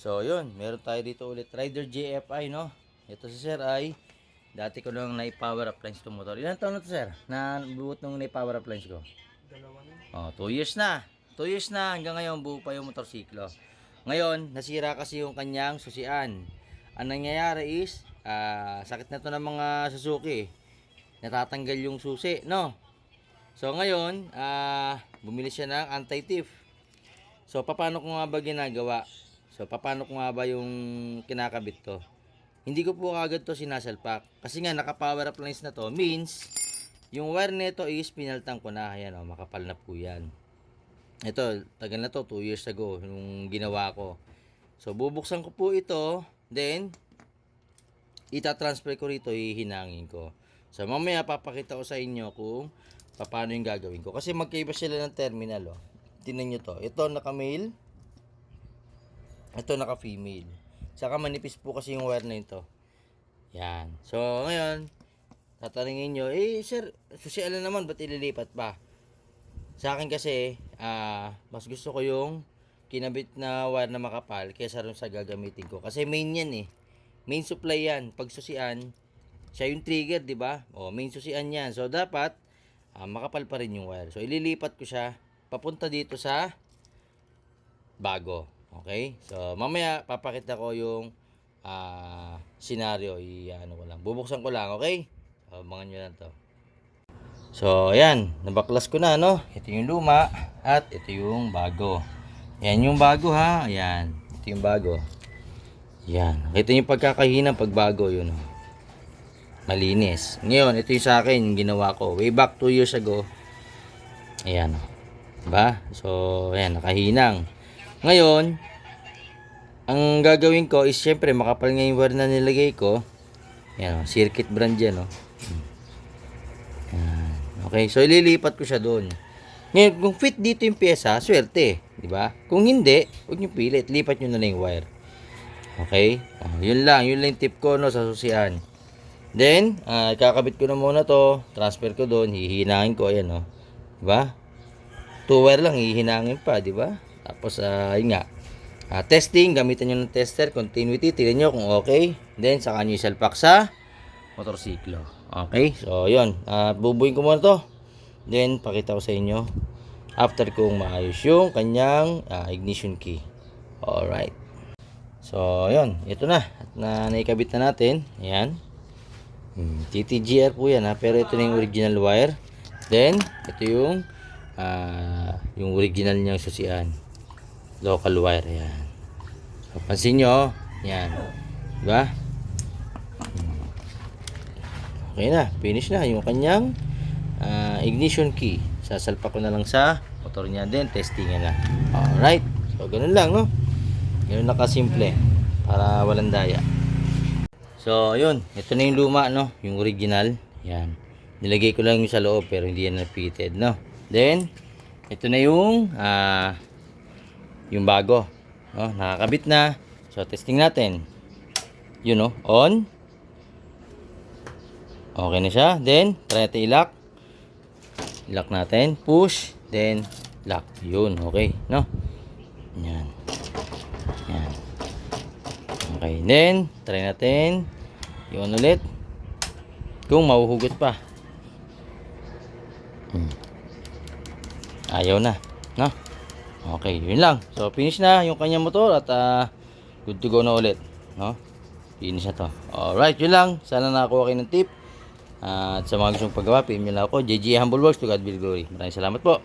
So, yun. Meron tayo dito ulit. Rider JFI, no? Ito si Sir ay dati ko nang na-power appliance itong motor. Ilan taon na to, Sir? Na buot nung na-power appliance ko? 2 years na. 2 years na. Hanggang ngayon, buo pa yung motorsiklo. Ngayon, nasira kasi yung kanyang susian. Ang nangyayari is, sakit na to ng mga Suzuki. Natatanggal yung susi, no? So, ngayon, bumili siya ng anti-thief. So, paano ko nga ba ginagawa? So, paano ko nga ba yung kinakabit to? Hindi ko po agad to sinasalpak. Kasi nga, naka-power appliance na to. Means, yung wire nito is pinaltang ko na. Ayan, makapal na po yan. Ito, tagal na to. 2 years ago, yung ginawa ko. So, bubuksan ko po ito. Then, itatransfer ko rito, hihinangin ko. So, mamaya papakita ko sa inyo kung paano yung gagawin ko. Kasi magkaiba sila ng terminal, oh. Tingnan nyo to. Ito naka-male. Ito naka-female. Saka manipis po kasi yung wire na ito. Yan. So, ngayon, tatanungin nyo, sir, susialan naman, ba't ililipat pa? Sa akin kasi, mas gusto ko yung kinabit na wire na makapal kaysa rin sa gagamitin ko. Kasi main yan eh. Main supply yan. Pag susian, siya yung trigger, di ba? O, main susian yan. So, dapat, makapal pa rin yung wire. So, ililipat ko siya papunta dito sa bago. Okay? So, mamaya, papakita ko yung scenario. Ano ko lang. Bubuksan ko lang, okay? So, abangan nyo lang to. So, ayan. Nabaklas ko na, no? Ito yung luma at ito yung bago. Ayan yung bago, ha? Ayan. Ito yung bago. Ayan. Ito yung pagkakahina pag bago, yun. Malinis. Ngayon, ito yung sa akin, yung ginawa ko. Way back 2 years ago. Ayan. Diba? So, ayan. Nakahinang. Ngayon, ang gagawin ko is, syempre, makapal nga yung wire na nilagay ko. Ayan, circuit brand yan, no? Ayan. Okay, so ililipat ko siya doon. Ngayon, kung fit dito yung pyesa, swerte, di ba? Kung hindi, huwag niyo pilit, lipat niyo na lang yung wire. Okay? Yun lang yung tip ko, no, sa susian. Then, kakabit ko na muna to, transfer ko doon, hihinangin ko, ayan, no. Di ba? 2 wire lang, hihinangin pa, di ba? Tapos, yun nga. Testing, gamitan niyo ng tester, continuity, tignan niyo kung okay. Then, saka niyo isalpak sa motorsiklo. Okay? So, yun. Bubuin ko muna to. Then, pakita ko sa inyo after kung maayos yung kanyang ignition key. Alright. So, yun. Ito na. At naikabit na natin. Ayan. TTGR po yan, ha. Pero ito na yung original wire. Then, ito yung original niyang susian. Local wire. Ayan. So, pansin nyo. Ayan. Diba? Okay na, finish na yung kanyang ignition key. Sasalpak ko na lang sa motor niya din, testingan na. Alright, so ganun lang, no? Ganun na kasimple para walang daya. So yun, ito na yung luma, no? Yung original. Yan, nilagay ko lang yung sa loob pero hindi yan na-fitted, no? Then ito na yung bago, no? Nakakabit na. So testing natin. Yun, no? On. Okay na siya. Then, try natin i-lock. I-lock natin. Push. Then, lock. Yun. Okay. No? Yan. Yan. Okay. Then, try natin. Yun ulit. Kung mahuhugot pa. Ayaw na. No? Okay. Yun lang. So, finish na yung kanyang motor at good to go na ulit. No? Finish na to. Alright. Yun lang. Sana nakakuha kayo ng tip. At sa mga gustong paggawa, PM nyo lang ako. JJ Humble Works, to God be the glory. Maraming salamat po.